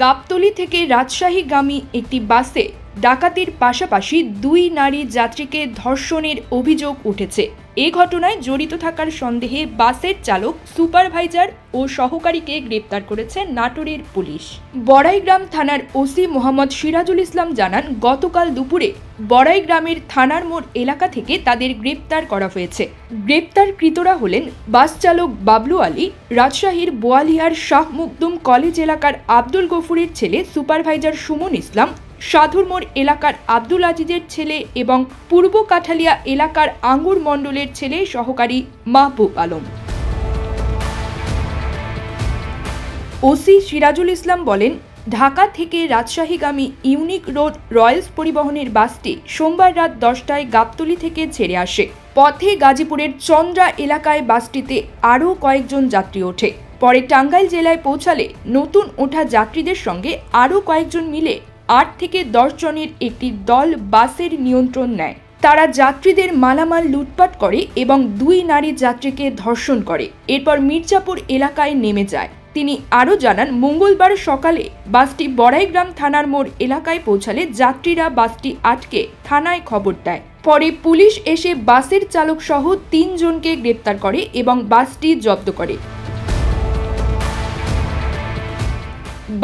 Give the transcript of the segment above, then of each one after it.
গাবতলী থেকে রাজশাহীগামী একটি বাসে ডাকাতির পাশাপাশি দুই নারী যাত্রীকে ধর্ষণের অভিযোগ উঠেছে। এই ঘটনায় জড়িত থাকার সন্দেহে বাসের চালক, সুপারভাইজার ও সহকারীকে গ্রেপ্তার করেছে নাটোরের পুলিশ। বড়াইগ্রাম থানার ওসি মোহাম্মদ সিরাজুল ইসলাম জানান, গতকাল দুপুরে বড়াইগ্রামের থানার মোড় এলাকা থেকে তাদের গ্রেপ্তার করা হয়েছে। গ্রেপ্তারকৃতরা হলেন বাস চালক বাবলু আলী, রাজশাহীর বোয়ালিয়ার শাহ মুকদুম কলেজ এলাকার আব্দুল গফুরের ছেলে, সুপারভাইজার সুমন ইসলাম, সাধুর মোড় এলাকার আব্দুল আজিজের ছেলে এবং পূর্ব কাঠালিয়া এলাকার আঙ্গুর মণ্ডলের ছেলে সহকারী মাহবুব আলম। ওসি সিরাজুল ইসলাম বলেন, ঢাকা থেকে রাজশাহীগামী ইউনিক রোড রয়্যালস পরিবহনের বাসটি সোমবার রাত 10টায় গাবতলী থেকে ছেড়ে আসে। পথে গাজীপুরের চন্দ্রা এলাকায় বাসটিতে আরও কয়েকজন যাত্রী ওঠে। পরে টাঙ্গাইল জেলায় পৌঁছালে নতুন ওঠা যাত্রীদের সঙ্গে আরও কয়েকজন মিলে 8 থেকে 10 জনের একটি দল বাসের নিয়ন্ত্রণ নেয়। তারা যাত্রীদের মালামাল লুটপাট করে এবং দুই নারী যাত্রীকে ধর্ষণ করে। এরপর মির্জাপুর এলাকায় নেমে যায়। তিনি আরও জানান, মঙ্গলবার সকালে বাসটি বড়াইগ্রাম থানার মোড় এলাকায় পৌঁছালে যাত্রীরা বাসটি আটকে থানায় খবর দেয়। পরে পুলিশ এসে বাসের চালক সহ 3 জনকে গ্রেপ্তার করে এবং বাসটি জব্দ করে।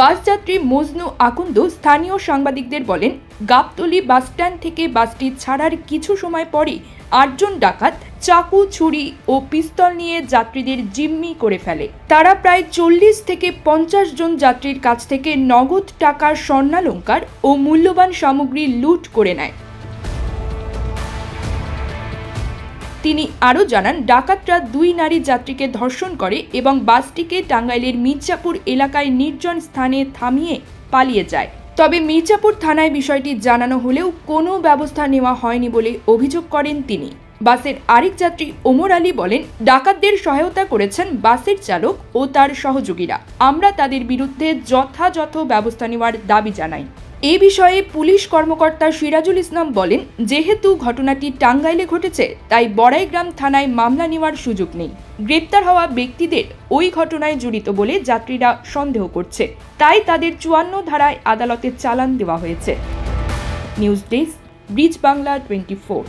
বাসযাত্রী মজনু আকন্দ স্থানীয় সাংবাদিকদের বলেন, গাবতলী বাসস্ট্যান্ড থেকে বাসটি ছাড়ার কিছু সময় পরই 8 জন ডাকাত চাকু, ছুরি ও পিস্তল নিয়ে যাত্রীদের জিম্মি করে ফেলে। তারা প্রায় 40 থেকে 50 জন যাত্রীর কাছ থেকে নগদ টাকা, স্বর্ণালংকার ও মূল্যবান সামগ্রী লুট করে নেয়। তিনি আরও জানান, ডাকাতরা দুই নারী যাত্রীকে ধর্ষণ করে এবং বাসটিকে টাঙ্গাইলের মির্জাপুর এলাকায় নির্জন স্থানে থামিয়ে পালিয়ে যায়। তবে মির্জাপুর থানায় বিষয়টি জানানো হলেও কোনো ব্যবস্থা নেওয়া হয়নি বলে অভিযোগ করেন তিনি। বাসের আরেক যাত্রী ওমর আলী বলেন, ডাকাতদের সহায়তা করেছেন বাসের চালক ও তার সহযোগীরা। আমরা তাদের বিরুদ্ধে যথাযথ ব্যবস্থা নেওয়ার দাবি জানাই। এ বিষয়ে পুলিশ কর্মকর্তা সিরাজুল ইসলাম বলেন, যেহেতু ঘটনাটি টাঙ্গাইলে ঘটেছে, তাই বড়াইগ্রাম থানায় মামলা নেওয়ার সুযোগ নেই। গ্রেপ্তার হওয়া ব্যক্তিদের ওই ঘটনায় জড়িত বলে যাত্রীরা সন্দেহ করছে, তাই তাদের 54 ধারায় আদালতে চালান দেওয়া হয়েছে। News desk, bridge Bangla 24।